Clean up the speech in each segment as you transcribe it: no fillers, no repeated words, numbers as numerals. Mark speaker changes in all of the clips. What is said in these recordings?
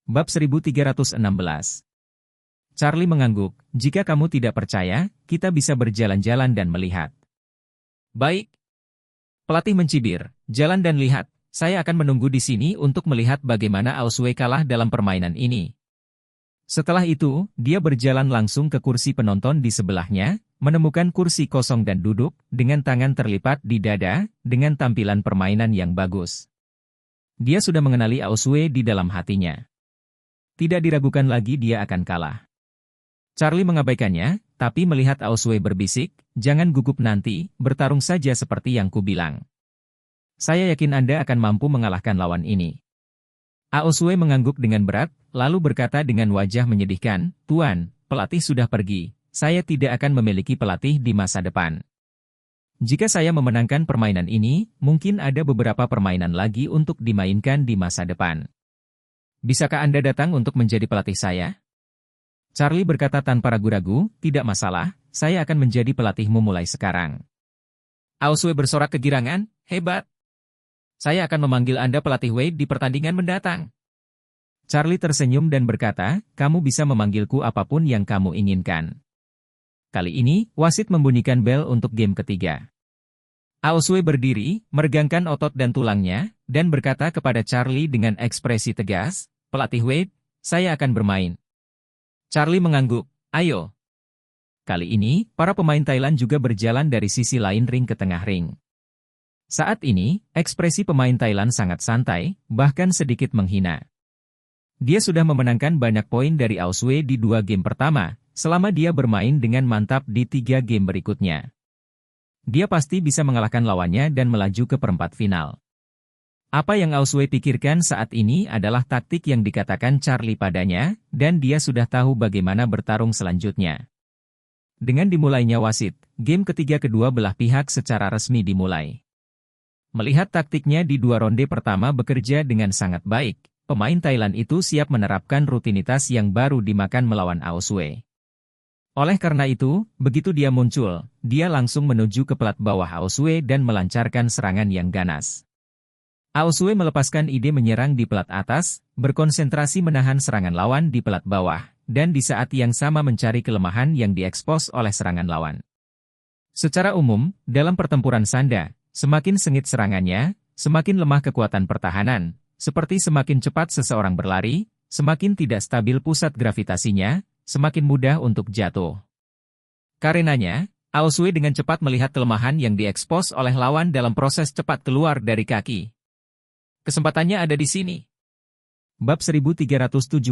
Speaker 1: Bab 1316. Charlie mengangguk, jika kamu tidak percaya, kita bisa berjalan-jalan dan melihat. Baik. Pelatih mencibir, jalan dan lihat, saya akan menunggu di sini untuk melihat bagaimana Auswe kalah dalam permainan ini. Setelah itu, dia berjalan langsung ke kursi penonton di sebelahnya, menemukan kursi kosong dan duduk, dengan tangan terlipat di dada, dengan tampilan permainan yang bagus. Dia sudah mengenali Auswe di dalam hatinya. Tidak diragukan lagi dia akan kalah. Charlie mengabaikannya, tapi melihat Auswe berbisik, jangan gugup nanti, bertarung saja seperti yang kubilang. Saya yakin Anda akan mampu mengalahkan lawan ini. Auswe mengangguk dengan berat, lalu berkata dengan wajah menyedihkan, Tuan, pelatih sudah pergi, saya tidak akan memiliki pelatih di masa depan. Jika saya memenangkan permainan ini, mungkin ada beberapa permainan lagi untuk dimainkan di masa depan. Bisakah Anda datang untuk menjadi pelatih saya? Charlie berkata tanpa ragu-ragu, tidak masalah, saya akan menjadi pelatihmu mulai sekarang. Auswe bersorak kegirangan, hebat. Saya akan memanggil Anda pelatih Wade di pertandingan mendatang. Charlie tersenyum dan berkata, kamu bisa memanggilku apapun yang kamu inginkan. Kali ini, wasit membunyikan bel untuk game ketiga. Auswe berdiri, meregangkan otot dan tulangnya, dan berkata kepada Charlie dengan ekspresi tegas, pelatih Wade, saya akan bermain. Charlie mengangguk, ayo. Kali ini, para pemain Thailand juga berjalan dari sisi lain ring ke tengah ring. Saat ini, ekspresi pemain Thailand sangat santai, bahkan sedikit menghina. Dia sudah memenangkan banyak poin dari Auswe di 2 game pertama, selama dia bermain dengan mantap di 3 game berikutnya. Dia pasti bisa mengalahkan lawannya dan melaju ke perempat final. Apa yang Auswe pikirkan saat ini adalah taktik yang dikatakan Charlie padanya, dan dia sudah tahu bagaimana bertarung selanjutnya. Dengan dimulainya wasit, game ketiga kedua belah pihak secara resmi dimulai. Melihat taktiknya di 2 ronde pertama bekerja dengan sangat baik, pemain Thailand itu siap menerapkan rutinitas yang baru dimakan melawan Auswe. Oleh karena itu, begitu dia muncul, dia langsung menuju ke pelat bawah Auswe dan melancarkan serangan yang ganas. Auswe melepaskan ide menyerang di pelat atas, berkonsentrasi menahan serangan lawan di pelat bawah, dan di saat yang sama mencari kelemahan yang diekspos oleh serangan lawan. Secara umum, dalam pertempuran sanda, semakin sengit serangannya, semakin lemah kekuatan pertahanan, seperti semakin cepat seseorang berlari, semakin tidak stabil pusat gravitasinya, semakin mudah untuk jatuh. Karenanya, Auswe dengan cepat melihat kelemahan yang diekspos oleh lawan dalam proses cepat keluar dari kaki. Kesempatannya ada di sini. Bab 1317.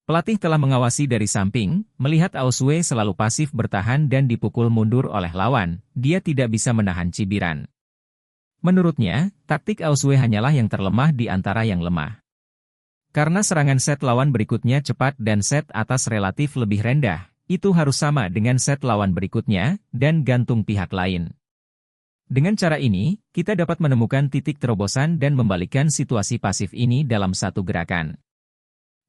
Speaker 1: Pelatih telah mengawasi dari samping, melihat Auswe selalu pasif bertahan dan dipukul mundur oleh lawan, dia tidak bisa menahan cibiran. Menurutnya, taktik Auswe hanyalah yang terlemah di antara yang lemah. Karena serangan set lawan berikutnya cepat dan set atas relatif lebih rendah, itu harus sama dengan set lawan berikutnya, dan gantung pihak lain. Dengan cara ini, kita dapat menemukan titik terobosan dan membalikkan situasi pasif ini dalam satu gerakan.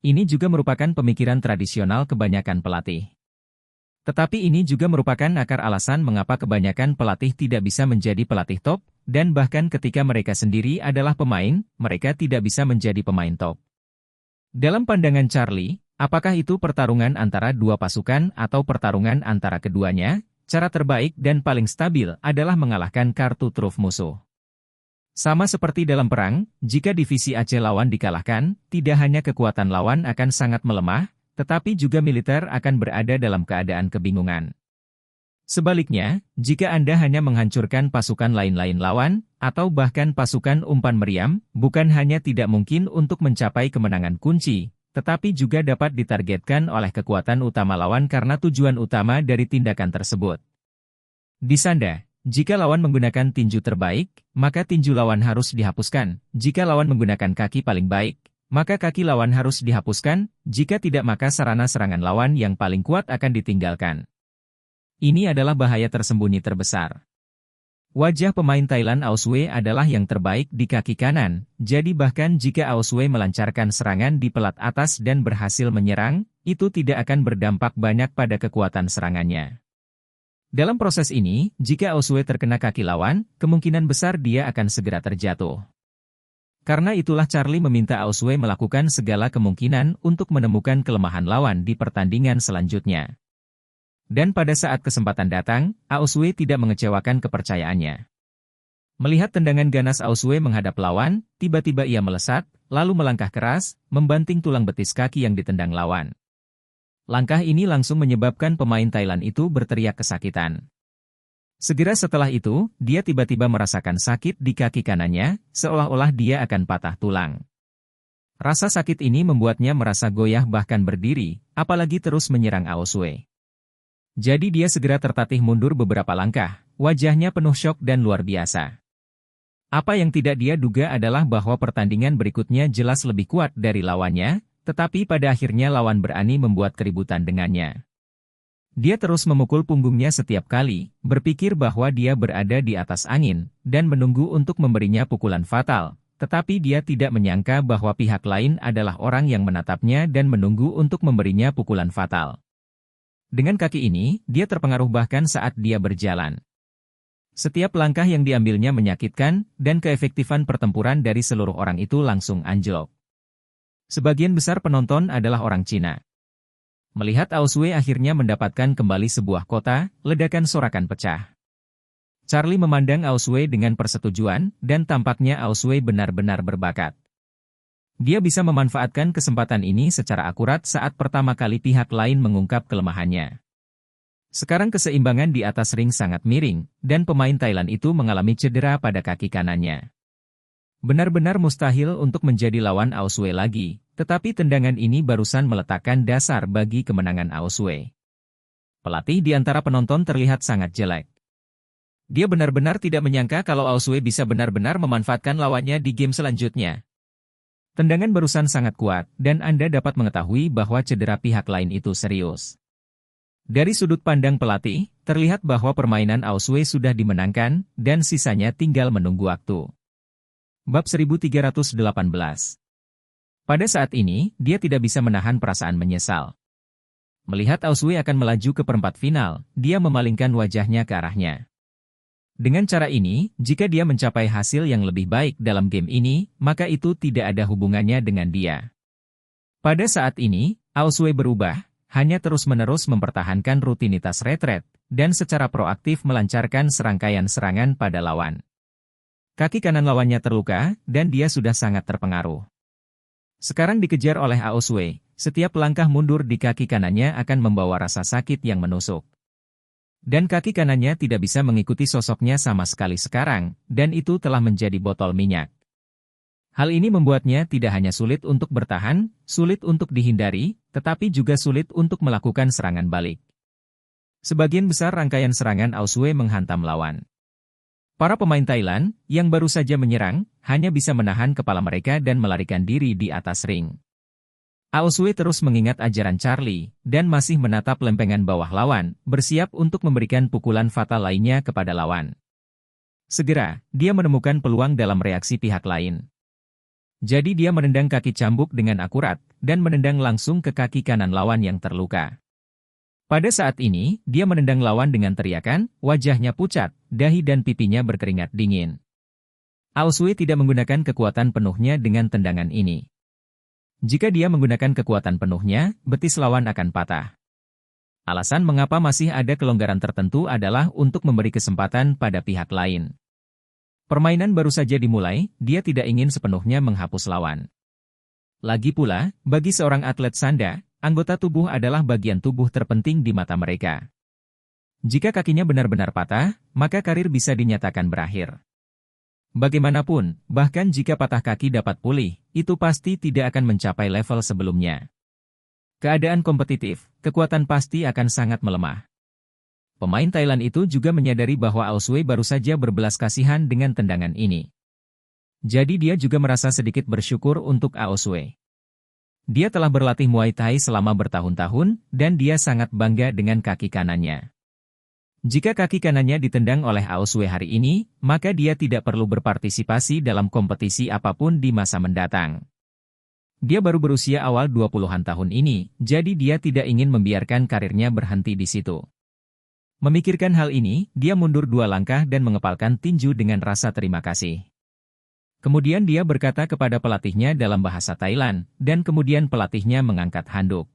Speaker 1: Ini juga merupakan pemikiran tradisional kebanyakan pelatih. Tetapi ini juga merupakan akar alasan mengapa kebanyakan pelatih tidak bisa menjadi pelatih top, dan bahkan ketika mereka sendiri adalah pemain, mereka tidak bisa menjadi pemain top. Dalam pandangan Charlie, apakah itu pertarungan antara dua pasukan atau pertarungan antara keduanya? Cara terbaik dan paling stabil adalah mengalahkan kartu truf musuh. Sama seperti dalam perang, jika divisi Aceh lawan dikalahkan, tidak hanya kekuatan lawan akan sangat melemah, tetapi juga militer akan berada dalam keadaan kebingungan. Sebaliknya, jika Anda hanya menghancurkan pasukan lain-lain lawan, atau bahkan pasukan umpan meriam, bukan hanya tidak mungkin untuk mencapai kemenangan kunci, tetapi juga dapat ditargetkan oleh kekuatan utama lawan karena tujuan utama dari tindakan tersebut. Di sanda, jika lawan menggunakan tinju terbaik, maka tinju lawan harus dihapuskan. Jika lawan menggunakan kaki paling baik, maka kaki lawan harus dihapuskan. Jika tidak, maka sarana serangan lawan yang paling kuat akan ditinggalkan. Ini adalah bahaya tersembunyi terbesar. Wajah pemain Thailand Auswe adalah yang terbaik di kaki kanan, jadi bahkan jika Auswe melancarkan serangan di pelat atas dan berhasil menyerang, itu tidak akan berdampak banyak pada kekuatan serangannya. Dalam proses ini, jika Auswe terkena kaki lawan, kemungkinan besar dia akan segera terjatuh. Karena itulah Charlie meminta Aoswey melakukan segala kemungkinan untuk menemukan kelemahan lawan di pertandingan selanjutnya. Dan pada saat kesempatan datang, Aoswey tidak mengecewakan kepercayaannya. Melihat tendangan ganas Aoswey menghadap lawan, tiba-tiba ia melesat, lalu melangkah keras, membanting tulang betis kaki yang ditendang lawan. Langkah ini langsung menyebabkan pemain Thailand itu berteriak kesakitan. Segera setelah itu, dia tiba-tiba merasakan sakit di kaki kanannya, seolah-olah dia akan patah tulang. Rasa sakit ini membuatnya merasa goyah bahkan berdiri, apalagi terus menyerang Aoswey. Jadi dia segera tertatih mundur beberapa langkah, wajahnya penuh syok dan luar biasa. Apa yang tidak dia duga adalah bahwa pertandingan berikutnya jelas lebih kuat dari lawannya, tetapi pada akhirnya lawan berani membuat keributan dengannya. Dia terus memukul punggungnya setiap kali, berpikir bahwa dia berada di atas angin, dan menunggu untuk memberinya pukulan fatal, tetapi dia tidak menyangka bahwa pihak lain adalah orang yang menatapnya dan menunggu untuk memberinya pukulan fatal. Dengan kaki ini, dia terpengaruh bahkan saat dia berjalan. Setiap langkah yang diambilnya menyakitkan, dan keefektifan pertempuran dari seluruh orang itu langsung anjlok. Sebagian besar penonton adalah orang Cina. Melihat Aoswey akhirnya mendapatkan kembali sebuah kota, ledakan sorakan pecah. Charlie memandang Aoswey dengan persetujuan, dan tampaknya Aoswey benar-benar berbakat. Dia bisa memanfaatkan kesempatan ini secara akurat saat pertama kali pihak lain mengungkap kelemahannya. Sekarang keseimbangan di atas ring sangat miring, dan pemain Thailand itu mengalami cedera pada kaki kanannya. Benar-benar mustahil untuk menjadi lawan Aoswey lagi. Tetapi tendangan ini barusan meletakkan dasar bagi kemenangan Aoswey. Pelatih di antara penonton terlihat sangat jelek. Dia benar-benar tidak menyangka kalau Aoswey bisa benar-benar memanfaatkan lawannya di game selanjutnya. Tendangan barusan sangat kuat, dan Anda dapat mengetahui bahwa cedera pihak lain itu serius. Dari sudut pandang pelatih, terlihat bahwa permainan Aoswey sudah dimenangkan, dan sisanya tinggal menunggu waktu. Bab 1318. Pada saat ini, dia tidak bisa menahan perasaan menyesal. Melihat Aoswey akan melaju ke perempat final, dia memalingkan wajahnya ke arahnya. Dengan cara ini, jika dia mencapai hasil yang lebih baik dalam game ini, maka itu tidak ada hubungannya dengan dia. Pada saat ini, Aoswey berubah, hanya terus-menerus mempertahankan rutinitas retret, dan secara proaktif melancarkan serangkaian serangan pada lawan. Kaki kanan lawannya terluka, dan dia sudah sangat terpengaruh. Sekarang dikejar oleh Aoswey, setiap langkah mundur di kaki kanannya akan membawa rasa sakit yang menusuk. Dan kaki kanannya tidak bisa mengikuti sosoknya sama sekali sekarang, dan itu telah menjadi botol minyak. Hal ini membuatnya tidak hanya sulit untuk bertahan, sulit untuk dihindari, tetapi juga sulit untuk melakukan serangan balik. Sebagian besar rangkaian serangan Aoswey menghantam lawan. Para pemain Thailand, yang baru saja menyerang, hanya bisa menahan kepala mereka dan melarikan diri di atas ring. Aoswey terus mengingat ajaran Charlie, dan masih menatap lempengan bawah lawan, bersiap untuk memberikan pukulan fatal lainnya kepada lawan. Segera, dia menemukan peluang dalam reaksi pihak lain. Jadi dia menendang kaki cambuk dengan akurat, dan menendang langsung ke kaki kanan lawan yang terluka. Pada saat ini, dia menendang lawan dengan teriakan, wajahnya pucat, dahi dan pipinya berkeringat dingin. Aoswey tidak menggunakan kekuatan penuhnya dengan tendangan ini. Jika dia menggunakan kekuatan penuhnya, betis lawan akan patah. Alasan mengapa masih ada kelonggaran tertentu adalah untuk memberi kesempatan pada pihak lain. Permainan baru saja dimulai, dia tidak ingin sepenuhnya menghapus lawan. Lagi pula, bagi seorang atlet sanda, anggota tubuh adalah bagian tubuh terpenting di mata mereka. Jika kakinya benar-benar patah, maka karir bisa dinyatakan berakhir. Bagaimanapun, bahkan jika patah kaki dapat pulih, itu pasti tidak akan mencapai level sebelumnya. Keadaan kompetitif, kekuatan pasti akan sangat melemah. Pemain Thailand itu juga menyadari bahwa Aoswey baru saja berbelas kasihan dengan tendangan ini. Jadi dia juga merasa sedikit bersyukur untuk Aoswey. Dia telah berlatih Muay Thai selama bertahun-tahun, dan dia sangat bangga dengan kaki kanannya. Jika kaki kanannya ditendang oleh Aoswey hari ini, maka dia tidak perlu berpartisipasi dalam kompetisi apapun di masa mendatang. Dia baru berusia awal 20-an tahun ini, jadi dia tidak ingin membiarkan karirnya berhenti di situ. Memikirkan hal ini, dia mundur 2 langkah dan mengepalkan tinju dengan rasa terima kasih. Kemudian dia berkata kepada pelatihnya dalam bahasa Thailand, dan kemudian pelatihnya mengangkat handuk.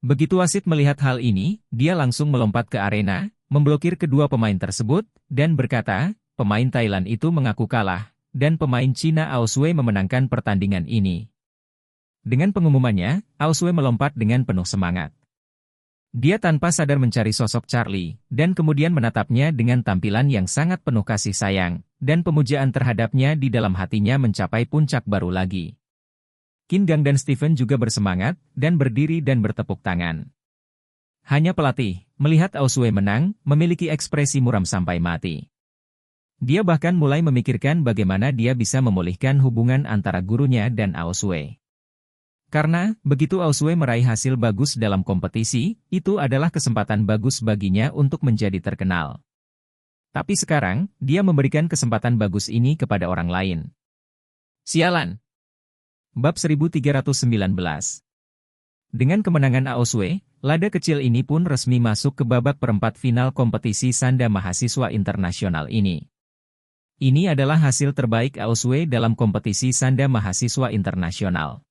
Speaker 1: Begitu wasit melihat hal ini, dia langsung melompat ke arena, memblokir kedua pemain tersebut, dan berkata, pemain Thailand itu mengaku kalah, dan pemain Cina Ao Sui memenangkan pertandingan ini. Dengan pengumumannya, Ao Sui melompat dengan penuh semangat. Dia tanpa sadar mencari sosok Charlie, dan kemudian menatapnya dengan tampilan yang sangat penuh kasih sayang, dan pemujaan terhadapnya di dalam hatinya mencapai puncak baru lagi. Qin Gang dan Stephen juga bersemangat, dan berdiri dan bertepuk tangan. Hanya pelatih, melihat Ao Sui menang, memiliki ekspresi muram sampai mati. Dia bahkan mulai memikirkan bagaimana dia bisa memulihkan hubungan antara gurunya dan Ao Sui. Karena, begitu Ao Sui meraih hasil bagus dalam kompetisi, itu adalah kesempatan bagus baginya untuk menjadi terkenal. Tapi sekarang, dia memberikan kesempatan bagus ini kepada orang lain. Sialan! Bab 1319. Dengan kemenangan Ao Sui, lada kecil ini pun resmi masuk ke babak perempat final kompetisi Sanda Mahasiswa Internasional ini. Ini adalah hasil terbaik Ao Sui dalam kompetisi Sanda Mahasiswa Internasional.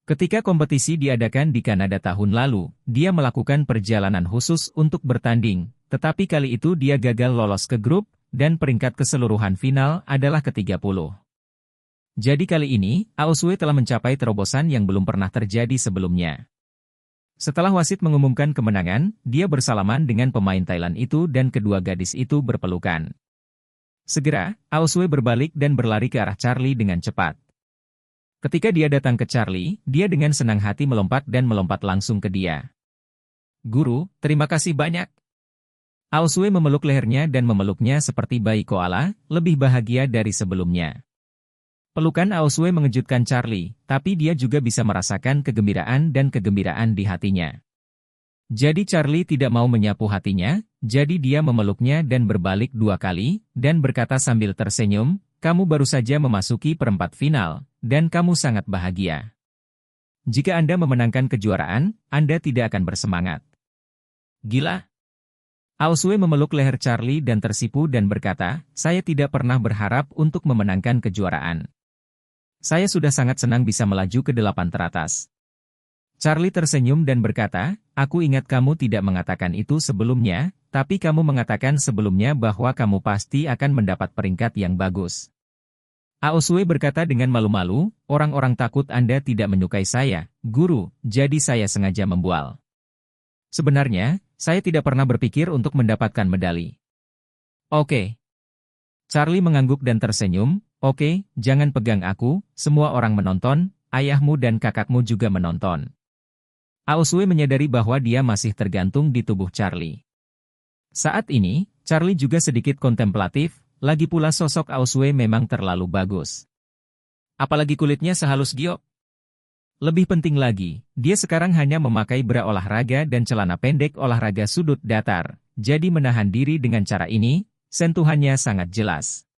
Speaker 1: Ketika kompetisi diadakan di Kanada tahun lalu, dia melakukan perjalanan khusus untuk bertanding, tetapi kali itu dia gagal lolos ke grup, dan peringkat keseluruhan final adalah ke-30. Jadi kali ini, Ao Sui telah mencapai terobosan yang belum pernah terjadi sebelumnya. Setelah wasit mengumumkan kemenangan, dia bersalaman dengan pemain Thailand itu dan kedua gadis itu berpelukan. Segera, Ao Sui berbalik dan berlari ke arah Charlie dengan cepat. Ketika dia datang ke Charlie, dia dengan senang hati melompat dan melompat langsung ke dia. Guru, terima kasih banyak. Ao Sui memeluk lehernya dan memeluknya seperti bayi koala, lebih bahagia dari sebelumnya. Pelukan Ao Sui mengejutkan Charlie, tapi dia juga bisa merasakan kegembiraan dan kegembiraan di hatinya. Jadi Charlie tidak mau menyapu hatinya, jadi dia memeluknya dan berbalik 2 kali, dan berkata sambil tersenyum, kamu baru saja memasuki perempat final, dan kamu sangat bahagia. Jika Anda memenangkan kejuaraan, Anda tidak akan bersemangat. Gila? Ao Sui memeluk leher Charlie dan tersipu dan berkata, saya tidak pernah berharap untuk memenangkan kejuaraan. Saya sudah sangat senang bisa melaju ke 8 teratas. Charlie tersenyum dan berkata, aku ingat kamu tidak mengatakan itu sebelumnya, tapi kamu mengatakan sebelumnya bahwa kamu pasti akan mendapat peringkat yang bagus. Ao Sui berkata dengan malu-malu, orang-orang takut Anda tidak menyukai saya, guru, jadi saya sengaja membual. Sebenarnya, saya tidak pernah berpikir untuk mendapatkan medali. Oke. Charlie mengangguk dan tersenyum, oke, jangan pegang aku, semua orang menonton, ayahmu dan kakakmu juga menonton. Ao Sui menyadari bahwa dia masih tergantung di tubuh Charlie. Saat ini, Charlie juga sedikit kontemplatif, lagi pula sosok Ao Sui memang terlalu bagus. Apalagi kulitnya sehalus giok. Lebih penting lagi, dia sekarang hanya memakai bra olahraga dan celana pendek olahraga sudut datar, jadi menahan diri dengan cara ini, sentuhannya sangat jelas.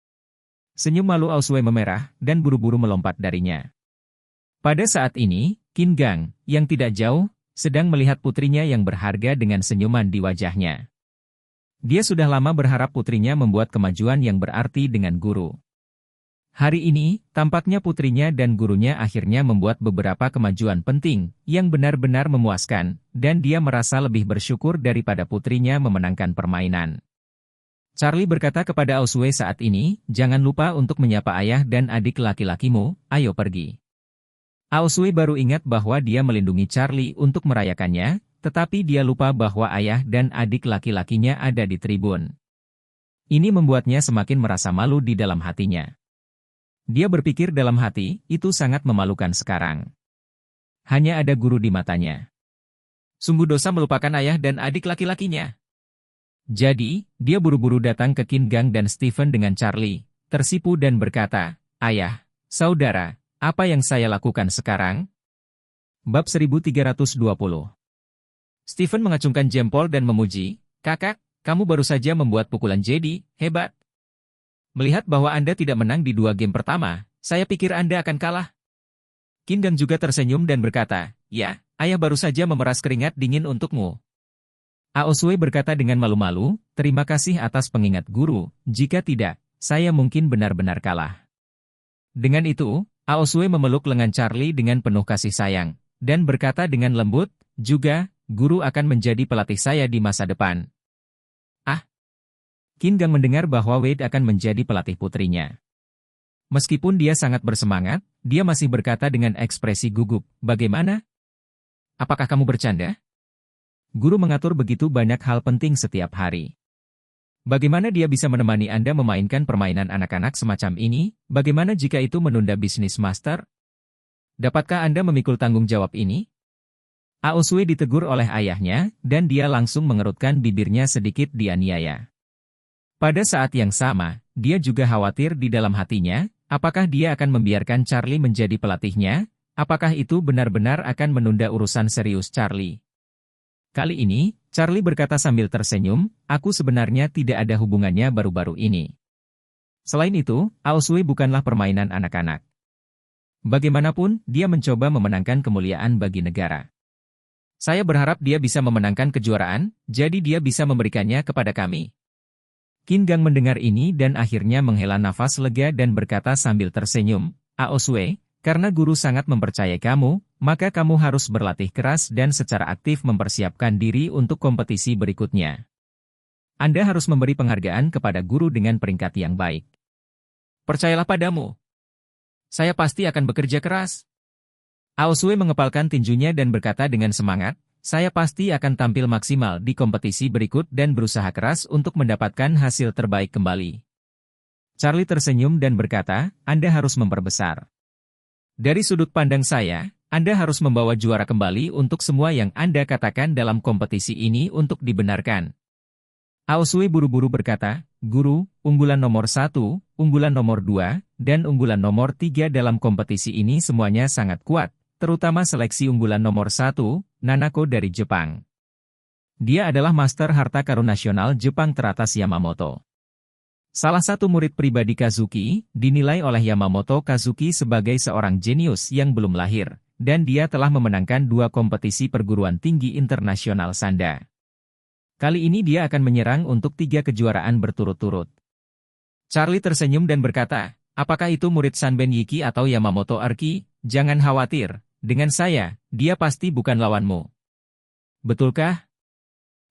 Speaker 1: Senyum malu Ao Sui memerah, dan buru-buru melompat darinya. Pada saat ini, Qin Gang, yang tidak jauh, sedang melihat putrinya yang berharga dengan senyuman di wajahnya. Dia sudah lama berharap putrinya membuat kemajuan yang berarti dengan guru. Hari ini, tampaknya putrinya dan gurunya akhirnya membuat beberapa kemajuan penting, yang benar-benar memuaskan, dan dia merasa lebih bersyukur daripada putrinya memenangkan permainan. Charlie berkata kepada Ao Sui saat ini, jangan lupa untuk menyapa ayah dan adik laki-lakimu, ayo pergi. Ao Sui baru ingat bahwa dia melindungi Charlie untuk merayakannya, tetapi dia lupa bahwa ayah dan adik laki-lakinya ada di tribun. Ini membuatnya semakin merasa malu di dalam hatinya. Dia berpikir dalam hati, itu sangat memalukan sekarang. Hanya ada guru di matanya. Sungguh dosa melupakan ayah dan adik laki-lakinya. Jadi, dia buru-buru datang ke Qin Gang dan Stephen dengan Charlie, tersipu dan berkata, ayah, saudara, apa yang saya lakukan sekarang? Bab 1320. Stephen mengacungkan jempol dan memuji, kakak, kamu baru saja membuat pukulan jadi, hebat. Melihat bahwa Anda tidak menang di 2 game pertama, saya pikir Anda akan kalah. Qin Gang juga tersenyum dan berkata, ya, ayah baru saja memeras keringat dingin untukmu. Ao Sui berkata dengan malu-malu, terima kasih atas pengingat guru, jika tidak, saya mungkin benar-benar kalah. Dengan itu, Aosue memeluk lengan Charlie dengan penuh kasih sayang, dan berkata dengan lembut, juga, guru akan menjadi pelatih saya di masa depan. Ah! Qin Gang mendengar bahwa Wade akan menjadi pelatih putrinya. Meskipun dia sangat bersemangat, dia masih berkata dengan ekspresi gugup, bagaimana? Apakah kamu bercanda? Guru mengatur begitu banyak hal penting setiap hari. Bagaimana dia bisa menemani Anda memainkan permainan anak-anak semacam ini? Bagaimana jika itu menunda bisnis master? Dapatkah Anda memikul tanggung jawab ini? Aosue ditegur oleh ayahnya, dan dia langsung mengerutkan bibirnya sedikit dianiaya. Pada saat yang sama, dia juga khawatir di dalam hatinya, apakah dia akan membiarkan Charlie menjadi pelatihnya? Apakah itu benar-benar akan menunda urusan serius Charlie? Kali ini, Charlie berkata sambil tersenyum, aku sebenarnya tidak ada hubungannya baru-baru ini. Selain itu, Aosue bukanlah permainan anak-anak. Bagaimanapun, dia mencoba memenangkan kemuliaan bagi negara. Saya berharap dia bisa memenangkan kejuaraan, jadi dia bisa memberikannya kepada kami. Qin Gang mendengar ini dan akhirnya menghela nafas lega dan berkata sambil tersenyum, Aosue, karena guru sangat mempercayai kamu, maka kamu harus berlatih keras dan secara aktif mempersiapkan diri untuk kompetisi berikutnya. Anda harus memberi penghargaan kepada guru dengan peringkat yang baik. Percayalah padamu. Saya pasti akan bekerja keras. Aosue mengepalkan tinjunya dan berkata dengan semangat, saya pasti akan tampil maksimal di kompetisi berikut dan berusaha keras untuk mendapatkan hasil terbaik kembali. Charlie tersenyum dan berkata, Anda harus memperbesar. Dari sudut pandang saya, Anda harus membawa juara kembali untuk semua yang Anda katakan dalam kompetisi ini untuk dibenarkan. Aosue buru-buru berkata, Guru, unggulan nomor 1, unggulan nomor 2, dan unggulan nomor 3 dalam kompetisi ini semuanya sangat kuat, terutama seleksi unggulan nomor 1, Nanako dari Jepang. Dia adalah Master Harta Karun Nasional Jepang teratas Yamamoto. Salah satu murid pribadi Kazuki, dinilai oleh Yamamoto Kazuki sebagai seorang jenius yang belum lahir, dan dia telah memenangkan 2 kompetisi perguruan tinggi internasional Sanda. Kali ini dia akan menyerang untuk 3 kejuaraan berturut-turut. Charlie tersenyum dan berkata, apakah itu murid Sanben Yiki atau Yamamoto Arki? Jangan khawatir, dengan saya, dia pasti bukan lawanmu. Betulkah?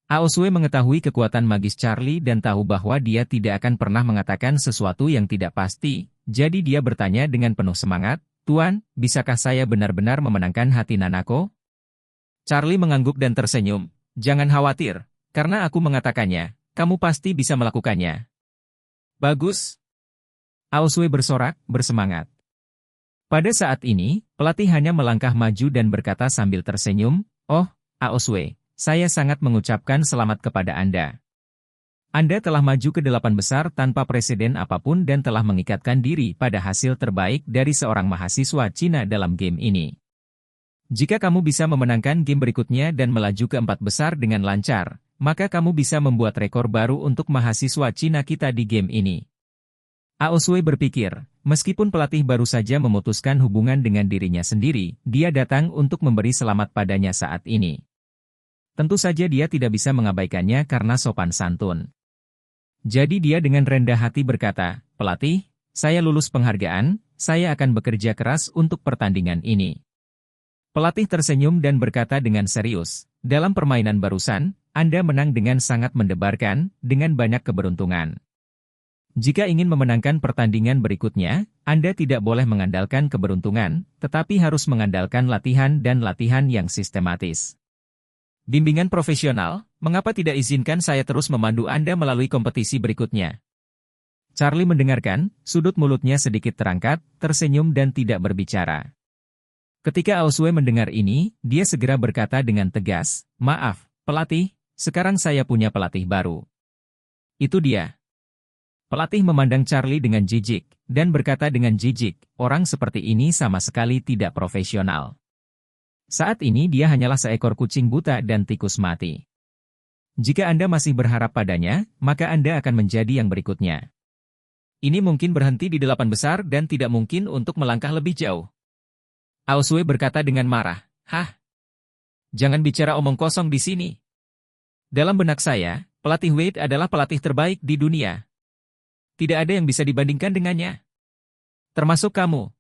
Speaker 1: Aosue mengetahui kekuatan magis Charlie dan tahu bahwa dia tidak akan pernah mengatakan sesuatu yang tidak pasti, jadi dia bertanya dengan penuh semangat, Tuan, bisakah saya benar-benar memenangkan hati Nanako? Charlie mengangguk dan tersenyum, jangan khawatir, karena aku mengatakannya, kamu pasti bisa melakukannya. Bagus. Aosue bersorak, bersemangat. Pada saat ini, pelatih hanya melangkah maju dan berkata sambil tersenyum, oh, Aosue. Saya sangat mengucapkan selamat kepada Anda. Anda telah maju ke 8 besar tanpa presiden apapun dan telah mengikatkan diri pada hasil terbaik dari seorang mahasiswa Cina dalam game ini. Jika kamu bisa memenangkan game berikutnya dan melaju ke 4 besar dengan lancar, maka kamu bisa membuat rekor baru untuk mahasiswa Cina kita di game ini. Aosue berpikir, meskipun pelatih baru saja memutuskan hubungan dengan dirinya sendiri, dia datang untuk memberi selamat padanya saat ini. Tentu saja dia tidak bisa mengabaikannya karena sopan santun. Jadi dia dengan rendah hati berkata, pelatih, saya lulus penghargaan, saya akan bekerja keras untuk pertandingan ini. Pelatih tersenyum dan berkata dengan serius, dalam permainan barusan, Anda menang dengan sangat mendebarkan, dengan banyak keberuntungan. Jika ingin memenangkan pertandingan berikutnya, Anda tidak boleh mengandalkan keberuntungan, tetapi harus mengandalkan latihan dan latihan yang sistematis. Bimbingan profesional, mengapa tidak izinkan saya terus memandu Anda melalui kompetisi berikutnya? Charlie mendengarkan, sudut mulutnya sedikit terangkat, tersenyum dan tidak berbicara. Ketika Aosue mendengar ini, dia segera berkata dengan tegas, maaf, pelatih, sekarang saya punya pelatih baru. Itu dia. Pelatih memandang Charlie dengan jijik, dan berkata dengan jijik, orang seperti ini sama sekali tidak profesional. Saat ini dia hanyalah seekor kucing buta dan tikus mati. Jika Anda masih berharap padanya, maka Anda akan menjadi yang berikutnya. Ini mungkin berhenti di 8 besar dan tidak mungkin untuk melangkah lebih jauh. Aosue berkata dengan marah, hah? Jangan bicara omong kosong di sini. Dalam benak saya, pelatih Wade adalah pelatih terbaik di dunia. Tidak ada yang bisa dibandingkan dengannya. Termasuk kamu.